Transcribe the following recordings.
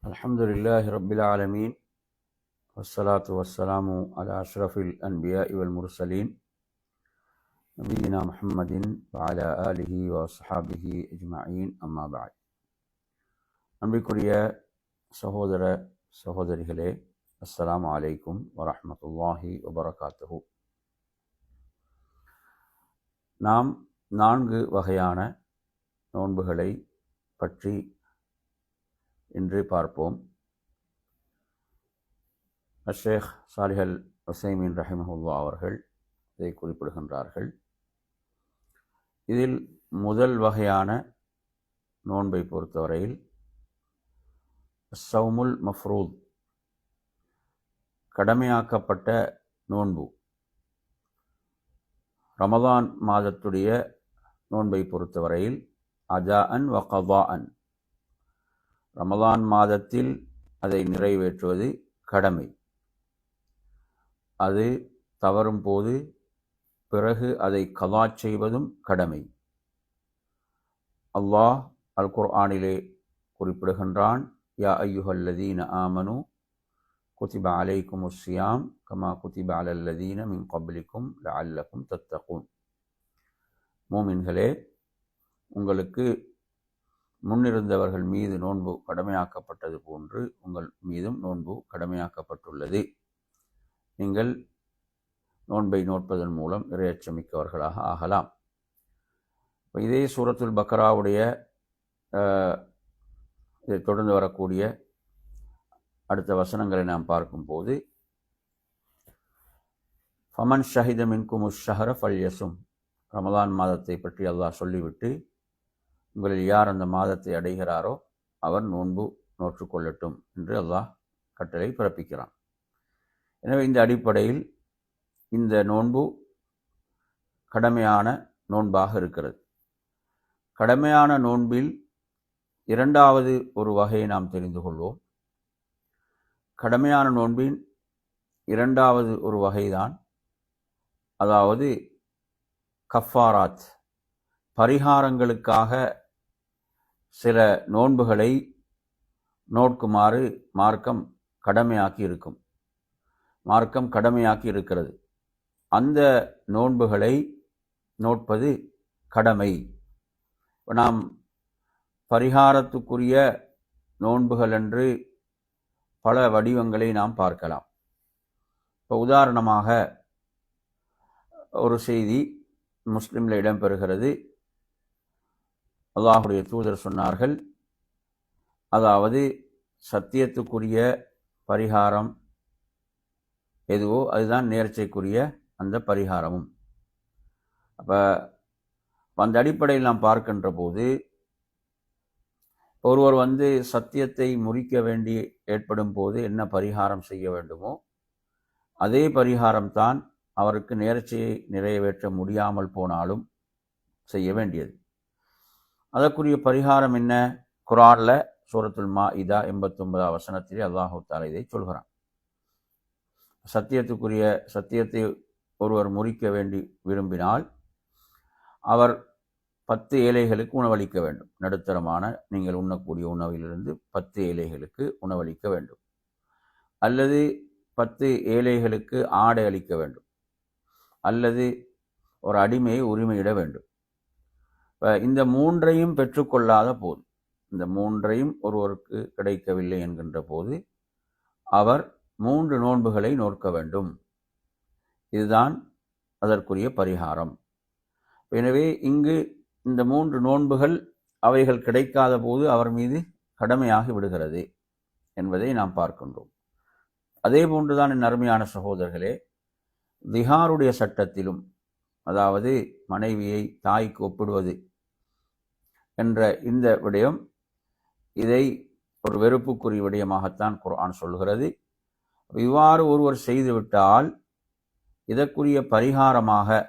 الحمد لله رب العالمين والصلاة والسلام على أشرف الأنبياء والمرسلين نبينا محمد وعلى آله وصحابه أجمعين أما بعد அன்பிற்குரிய சகோதர சகோதரிகளே, அஸ்ஸலாமு அலைக்கும் வரஹ்மத்துல்லாஹி வபரகாத்துஹு. நாம் 4 வகையான நோன்புகளை பற்றி இன்று பார்ப்போம். ஷேக் சாலிஹ் அல் உஸைமீன் ரஹிமஹுல்லாஹ் அவர்கள் இதை குறிப்பிடுகின்றார்கள். இதில் முதல் வகையான நோன்பை பொறுத்தவரையில் ஸௌமுல் மஃப்ரூத், கடமையாக்கப்பட்ட நோன்பு. ரமதான் மாதத்துடைய நோன்பை பொறுத்தவரையில் அஜாஅன் வ கதாஅன், ரமதான் மாதத்தில் அதை நிறைவேற்றுவது கடமை, அது தவறும் போது பிறகு அதை கலா செய்வதும் கடமை. அல்லாஹ் அல் குர்ஆனிலே குறிப்பிடுகின்றான், யா அய்யுஹல்லதீன ஆமனு குதிப அலைக்குமுஸ் ஸியாம் கமா குதிப அலல்லதீன மின் கப்லிக்கும் லஅல்லக்கும் தத்தகூன். மூமின்களே, உங்களுக்கு முன்னிருந்தவர்கள் மீது நோன்பு கடமையாக்கப்பட்டது போன்று உங்கள் மீதும் நோன்பு கடமையாக்கப்பட்டுள்ளது. நீங்கள் நோன்பை நோட்பதன் மூலம் இறையச்சமிக்கவர்களாக ஆகலாம். இதே சூரத்துல் பக்ராவுடைய இதை தொடர்ந்து வரக்கூடிய அடுத்த வசனங்களை நாம் பார்க்கும்போது, ஃபமன் ஷஹித மின்குமுஷ் ஷஹர ஃபல்யசும், ரமதான் மாதத்தை பற்றி அல்லாஹ் சொல்லிவிட்டு, உங்களில் யார் அந்த மாதத்தை அடைகிறாரோ அவர் நோன்பு நோற்றுக்கொள்ளட்டும் என்று அல்லாஹ் கட்டளை பிறப்பிக்கிறான். எனவே இந்த அடிப்படையில் இந்த நோன்பு கடமையான நோன்பாக இருக்கிறது. கடமையான நோன்பில் இரண்டாவது ஒரு வகையை நாம் தெரிந்து கொள்வோம். கடமையான நோன்பின் இரண்டாவது ஒரு வகைதான், அதாவது கஃபாராத், பரிகாரங்களுக்காக சில நோன்புகளை நோக்குமாறு மார்க்கம் கடமையாக்கி இருக்கிறது. அந்த நோன்புகளை நோட்பது கடமை. நாம் பரிகாரத்துக்குரிய நோன்புகள் என்று பல வடிவங்களை நாம் பார்க்கலாம். இப்போ உதாரணமாக ஒரு செய்தி முஸ்லிமில் இடம்பெறுகிறது. அல்லாஹுடைய தூதர் சொன்னார்கள், அதாவது சத்தியத்துக்குரிய பரிகாரம் எதுவோ அதுதான் நேர்ச்சைக்குரிய அந்த பரிகாரமும். அப்போ அந்த அடிப்படையில் நாம் பார்க்கின்ற போது, ஒருவர் சத்தியத்தை முறிக்க வேண்டி ஏற்படும் போது என்ன பரிகாரம் செய்ய வேண்டுமோ அதே பரிகாரம்தான் அவருக்கு நேர்ச்சையை நிறைவேற்ற முடியாமல் போனாலும் செய்ய வேண்டியது. அதற்குரிய பரிகாரம் என்ன? குர்ஆன்ல சூரத்துல் மாஇதா 89 வசனத்திலே அல்லாஹ் தஆலா இதை சொல்கிறான். சத்தியத்தை ஒருவர் முறிக்க வேண்டி விரும்பினால் அவர் 10 ஏழைகளுக்கு உணவளிக்க வேண்டும். நடுத்தரமான நீங்கள் உண்ணக்கூடிய உணவிலிருந்து 10 ஏழைகளுக்கு உணவளிக்க வேண்டும், அல்லது 10 ஏழைகளுக்கு ஆடை அளிக்க வேண்டும், அல்லது ஒரு அடிமையை உரிமையிட வேண்டும். இந்த மூன்றையும் பெற்றுக்கொள்ளாத போது, இந்த மூன்றையும் ஒருவருக்கு கிடைக்கவில்லை என்கின்ற போது அவர் 3 நோன்புகளை நோக்க வேண்டும். இதுதான் அதற்குரிய பரிகாரம். எனவே இங்கு இந்த 3 நோன்புகள் அவைகள் கிடைக்காத போது அவர் மீது கடமையாகி விடுகிறது என்பதை நாம் பார்க்கின்றோம். அதே போன்றுதான் என் அருமையான சகோதரர்களே, திஹாருடைய சட்டத்திலும், அதாவது மனைவியை தாய்க்கு ஒப்பிடுவது என்ற இந்த விடயம், இதை ஒரு வெறுப்புக்குரிய விடயமாகத்தான் குர்ஆன் சொல்கிறது. இவ்வாறு ஒருவர் செய்துவிட்டால் இதற்குரிய பரிகாரமாக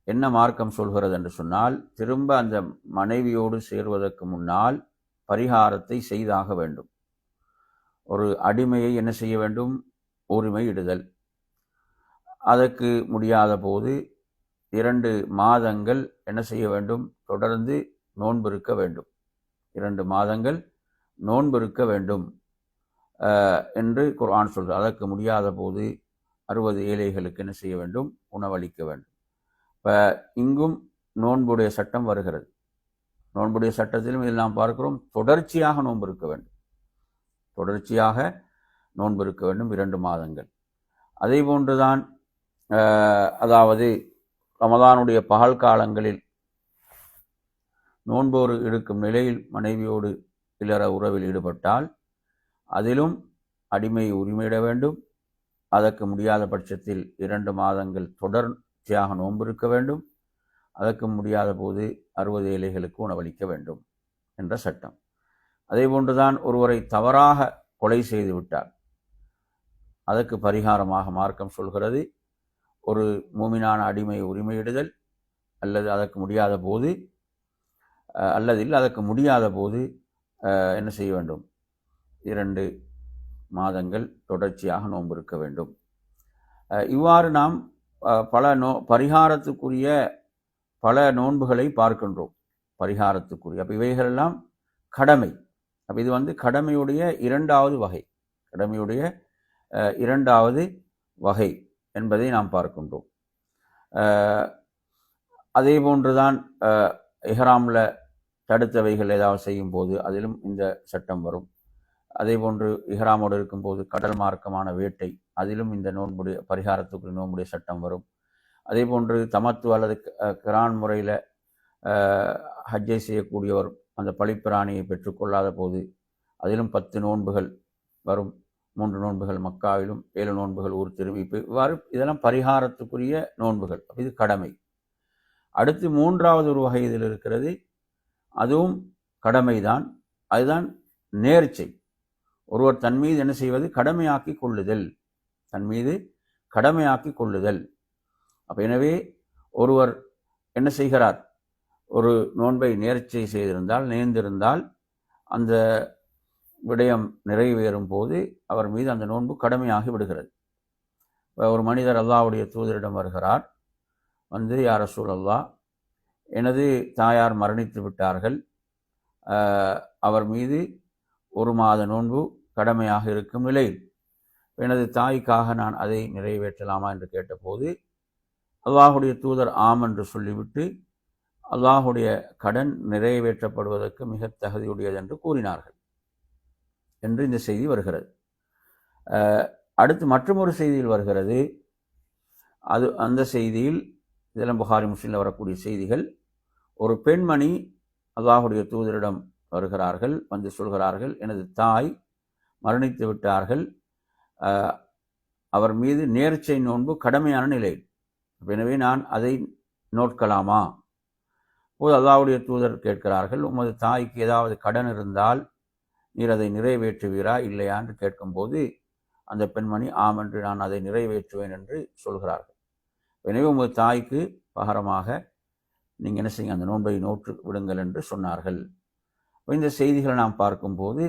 என்ன மார்க்கம் சொல்கிறது என்று சொன்னால், திரும்ப அந்த மனைவியோடு சேர்வதற்கு முன்னால் பரிகாரத்தை செய்தாக வேண்டும். ஒரு அடிமையை என்ன செய்ய வேண்டும்? உரிமை இடுதல். அதற்கு முடியாத போது 2 மாதங்கள் என்ன செய்ய வேண்டும்? தொடர்ந்து நோன்பு இருக்க வேண்டும். 2 மாதங்கள் நோன்பு இருக்க வேண்டும் என்று குர்ஆன் சொல்கிறது. அதற்கு முடியாத போது 60 ஏழைகளுக்கு என்ன செய்ய வேண்டும்? உணவளிக்க வேண்டும். இப்போ இங்கும் நோன்புடைய சட்டம் வருகிறது. நோன்புடைய சட்டத்திலும் இதில் நாம் பார்க்கிறோம், தொடர்ச்சியாக நோன்பு இருக்க வேண்டும். தொடர்ச்சியாக நோன்பு இருக்க வேண்டும் 2 மாதங்கள். அதே போன்றுதான் அதாவது ரமதானுடைய பகல் காலங்களில் நோன்போடு இருக்கும் நிலையில் மனைவியோடு இல்லற உறவில் ஈடுபட்டால் அதிலும் அடிமை உரிமையிட வேண்டும். அதற்கு முடியாத பட்சத்தில் 2 மாதங்கள் தொடர்ச்சியாக நோன்பு இருக்க வேண்டும். அதற்கு முடியாத போது 60 ஏழைகளுக்கு உணவளிக்க வேண்டும் என்ற சட்டம். அதே போன்றுதான் ஒருவரை தவறாக கொலை செய்து விட்டார், அதற்கு பரிகாரமாக மார்க்கம் சொல்கிறது, ஒரு மூமினான அடிமை உரிமையிடுதல், அல்லது அதற்கு முடியாத போது என்ன செய்ய வேண்டும்? 2 மாதங்கள் தொடர்ச்சியாக நோன்பு இருக்க வேண்டும். இவ்வாறு நாம் பல பரிகாரத்துக்குரிய பல நோன்புகளை பார்க்கின்றோம். பரிகாரத்துக்குரிய அப்போ இவைகளெல்லாம் கடமை. அப்போ இது கடமையுடைய 2வது வகை, கடமையுடைய 2வது வகை என்பதை நாம் பார்க்கின்றோம். அதே போன்றுதான் இஹ்ராமில் தடுத்தவைகள் ஏதாவது செய்யும் போது அதிலும் இந்த சட்டம் வரும். அதே போன்று இஹ்ராமோடு இருக்கும்போது கடல் மார்க்கமான வேட்டை, அதிலும் இந்த நோன்புடைய பரிகாரத்துக்குரிய நோன்புடைய சட்டம் வரும். அதே போன்று தமத்து அல்லது கிரான் முறையில் ஹஜ்ஜை செய்யக்கூடியவர் அந்த பழிப்பிராணியை பெற்றுக்கொள்ளாத போது அதிலும் 10 நோன்புகள் வரும். 3 நோன்புகள் மக்காவிலும், 7 நோன்புகள் ஊர் திரும்பி. இவ்வாறு இதெல்லாம் பரிகாரத்துக்குரிய நோன்புகள். இது கடமை. அடுத்து 3வது ஒரு வகை இதில் இருக்கிறது, அதுவும் கடமைதான். அதுதான் நேர்ச்சை. ஒருவர் தன் மீது என்ன செய்வது? கடமையாக்கி கொள்ளுதல். தன் மீது கடமையாக்கி கொள்ளுதல். அப்போ எனவே ஒருவர் என்ன செய்கிறார்? ஒரு நோன்பை நேர்ச்சை செய்திருந்தால், நேர்ந்திருந்தால், அந்த விடயம் நிறைவேறும் போது அவர் மீது அந்த நோன்பு கடமையாகி விடுகிறது. ஒரு மனிதர் அல்லாஹ்வுடைய தூதரிடம் வருகிறார். யா ரசூலல்லாஹ், எனது தாயார் மரணித்து விட்டார்கள், அவர் மீது 1 மாத நோன்பு கடமையாக இருக்கும் நிலையில் எனது தாய்க்காக நான் அதை நிறைவேற்றலாமா என்று கேட்டபோது அல்லாஹுடைய தூதர் ஆம் என்று சொல்லிவிட்டு அல்லாஹுடைய கடன் நிறைவேற்றப்படுவதற்கு மிக தகுதியுடையது என்று கூறினார்கள் என்று இந்த செய்தி வருகிறது. அடுத்து மற்றொரு செய்தியில் வருகிறது. அந்த செய்தியில் இதெல்லாம் புகாரி முஸ்லிமில் வரக்கூடிய செய்திகள். ஒரு பெண்மணி அல்லாஹுடைய தூதரிடம் வருகிறார்கள், வந்து சொல்கிறார்கள், எனது தாய் மரணித்து விட்டார்கள், அவர் மீது நேர்ச்சை நோன்பு கடமையான நிலை, எனவே நான் அதை நோட்கலாமா? போது அல்லாஹ்வுடைய தூதர் கேட்கிறார்கள், உமது தாய்க்கு ஏதாவது கடன் இருந்தால் நீர் அதை நிறைவேற்றுவீரா இல்லையா என்று கேட்கும்போது அந்த பெண்மணி ஆம் என்று நான் அதை நிறைவேற்றுவேன் என்று சொல்கிறார்கள். எனவே உமது தாய்க்கு பகரமாக நீங்கள் என்ன செய்யுங்க, அந்த நோன்பை நோற்று விடுங்கள் என்று சொன்னார்கள். இந்த செய்திகளை நாம் பார்க்கும்போது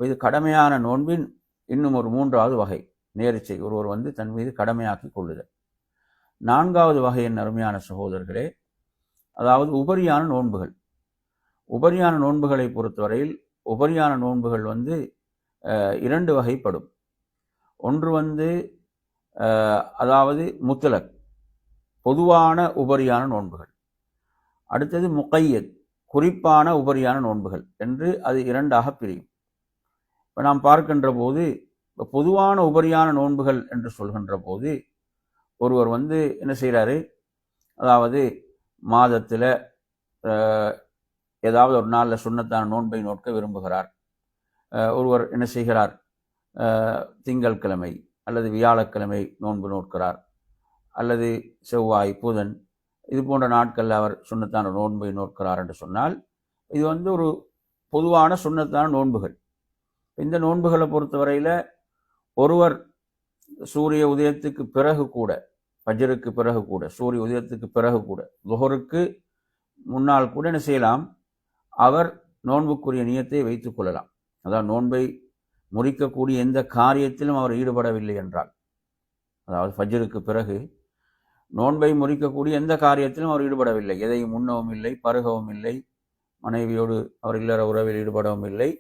இது கடமையான நோன்பின் இன்னும் ஒரு 3வது வகை, நேர்ச்சை. ஒருவர் தன் மீது கடமையாக்கி கொள்ளுதல். 4வது வகை என் அருமையான சகோதரர்களே, அதாவது உபரியான நோன்புகள். உபரியான நோன்புகளை பொறுத்தவரையில் உபரியான நோன்புகள் 2 வகைப்படும். ஒன்று அதாவது முத்தலக், பொதுவான உபரியான நோன்புகள். அடுத்தது முகையத், குறிப்பான உபரியான நோன்புகள் என்று அது 2ஆக பிரியும். இப்போ நாம் பார்க்கின்ற போது பொதுவான உபரியான நோன்புகள் என்று சொல்கின்ற போது ஒருவர் என்ன செய்கிறாரு, அதாவது மாதத்தில் ஏதாவது ஒரு நாளில் சுன்னத்தான நோன்பை நோட்க விரும்புகிறார். ஒருவர் என்ன செய்கிறார், திங்கட்கிழமை அல்லது வியாழக்கிழமை நோன்பு நோட்கிறார், அல்லது செவ்வாய், புதன், இது போன்ற நாட்களில் அவர் சுன்னத்தான நோன்பை நோட்கிறார் என்று சொன்னால் இது ஒரு பொதுவான சுன்னத்தான நோன்புகள். இந்த நோன்புகளை பொறுத்தவரையில் ஒருவர் சூரிய உதயத்துக்கு பிறகு கூட, ஃபஜ்ருக்கு பிறகு கூட, சூரிய உதயத்துக்கு பிறகு கூட, லுஹருக்கு முன்னால் கூட என்ன செய்யலாம், அவர் நோன்புக்குரிய நியத்தை வைத்துக் கொள்ளலாம். அதாவது நோன்பை முறிக்கக்கூடிய எந்த காரியத்திலும் அவர் ஈடுபடவில்லை என்றால், அதாவது ஃபஜ்ருக்கு பிறகு நோன்பை முறிக்கக்கூடிய எந்த காரியத்திலும் அவர் ஈடுபடவில்லை, எதையும் உண்ணவும் இல்லை, பருகவும் இல்லை, மனைவியோடு அவர் இல்லற உறவில் ஈடுபடவும் இல்லை,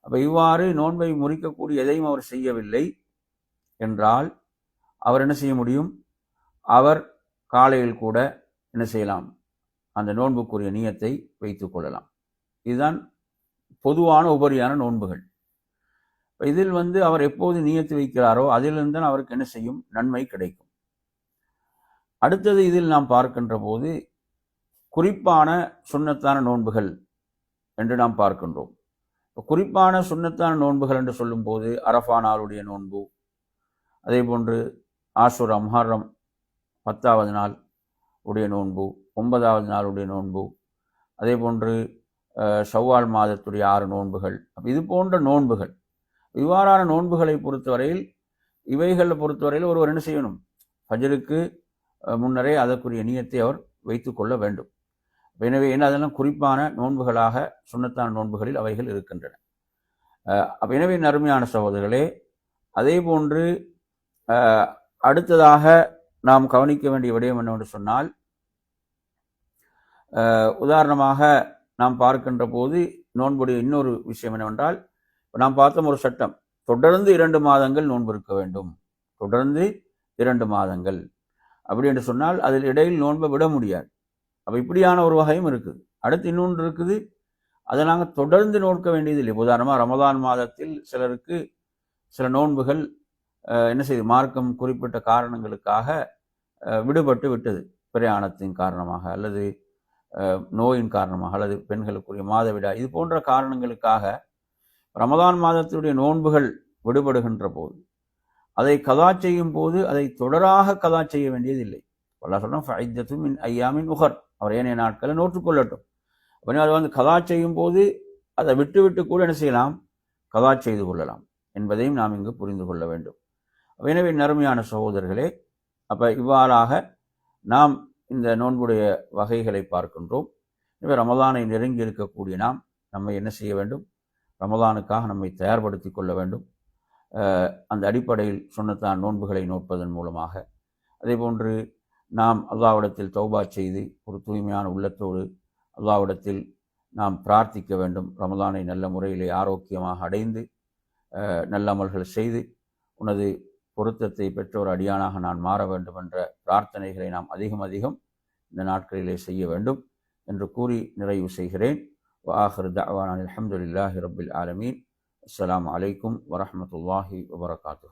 அப்போ இவ்வாறு நோன்பை முறிக்கக்கூடிய எதையும் அவர் செய்யவில்லை என்றால் அவர் என்ன செய்ய முடியும்? அவர் காலையில் கூட என்ன செய்யலாம்? அந்த நோன்புக்குரிய நியத்தை வைத்துக் கொள்ளலாம். இதுதான் பொதுவான உபரியான நோன்புகள். இதில் அவர் எப்போது நியத்து வைக்கிறாரோ அதிலிருந்து தான் அவருக்கு என்ன செய்யும்? நன்மை கிடைக்கும். அடுத்தது இதில் நாம் பார்க்கின்ற போது குறிப்பான சுன்னத்தான நோன்புகள் என்று நாம் பார்க்கின்றோம். குறிப்பான சுன்னத்தான நோன்புகள் என்று சொல்லும் போது அரஃபா நாளுடைய நோன்பு, அதே போன்று ஆஷுரா முஹர்ரம் 10வது நாள் உடைய நோன்பு, 9வது நாளுடைய நோன்பு, அதே போன்று ஷவ்வால் மாதத்துடைய 6 நோன்புகள். இது போன்ற நோன்புகள், இவ்வாறான நோன்புகளை பொறுத்தவரையில், இவைகளை பொறுத்தவரையில் ஒருவர் என்ன செய்யணும்? ஃபஜ்ருக்கு முன்னரே அதற்குரிய நியத்தை அவர் வைத்துக் கொள்ள வேண்டும். எனவே அதெல்லாம் குறிப்பான நோன்புகளாக சுன்னத்தான நோன்புகளில் அவைகள் இருக்கின்றன. எனவே அருமையான சகோதரர்களே, அதே போன்று அடுத்ததாக நாம் கவனிக்க வேண்டிய விடயம் என்னவென்று சொன்னால், உதாரணமாக நாம் பார்க்கின்ற போது நோன்புடைய இன்னொரு விஷயம் என்னவென்றால், நாம் பார்த்தோம் ஒரு சட்டம், தொடர்ந்து 2 மாதங்கள் நோன்பு இருக்க வேண்டும். தொடர்ந்து 2 மாதங்கள் அப்படி என்று சொன்னால் அதில் இடையில் நோன்பை விட முடியாது. அப்போ இப்படியான ஒரு வகையும் இருக்குது. அடுத்து இன்னொன்று இருக்குது, அதை நாங்கள் தொடர்ந்து நோக்க வேண்டியதில்லை. உதாரணமாக ரமதான் மாதத்தில் சிலருக்கு சில நோன்புகள் என்ன செய்து மார்க்கம் குறிப்பிட்ட காரணங்களுக்காக விடுபட்டு விட்டது. பிரயாணத்தின் காரணமாக, அல்லது நோயின் காரணமாக, அல்லது பெண்களுக்குரிய மாதவிடாய், இது போன்ற காரணங்களுக்காக ரமதான் மாதத்துடைய நோன்புகள் விடுபடுகின்ற போது அதை கதா செய்யும் போது அதை தொடராக கதா செய்ய வேண்டியதில்லை. அல்லாஹ் சொல்றான், ஃபஇத்தத்தும் மின் ஐயாமின் உஹர், அவர் ஏனைய நாட்களை நோற்றுக்கொள்ளட்டும். அப்போ அது கதா செய்யும் போது அதை விட்டு விட்டு கூட என்ன செய்யலாம்? கதா செய்து கொள்ளலாம் என்பதையும் நாம் இங்கு புரிந்து கொள்ள வேண்டும். எனவே நறுமையான சகோதரர்களே, அப்போ இவ்வாறாக நாம் இந்த நோன்புடைய வகைகளை பார்க்கின்றோம். எனவே ரமலானை நெருங்கி இருக்கக்கூடிய நாம் நம்மை என்ன செய்ய வேண்டும்? ரமலானுக்காக நம்மை தயார்படுத்தி கொள்ள வேண்டும். அந்த அடிப்படையில் சுன்னத்தான் நோன்புகளை நோட்பதன் மூலமாக, அதே போன்று நாம் அல்லாஹ்விடத்தில் தௌபா செய்து ஒரு தூய்மையான உள்ளத்தோடு அல்லாஹ்விடத்தில் நாம் பிரார்த்திக்க வேண்டும். ரமலானை நல்ல முறையிலே ஆரோக்கியமாக அடைந்து நல்ல அமல்கள் செய்து உனது பொருத்தத்தை பெற்ற ஒரு அடியானாக நான் மாற வேண்டும் என்ற பிரார்த்தனைகளை நாம் அதிகம் அதிகம் இந்த நாட்களிலே செய்ய வேண்டும் என்று கூறி நிறைவு செய்கிறேன். وآخر دعوانا الحمد لله رب العالمين. السلام عليكم ورحمة الله وبركاته.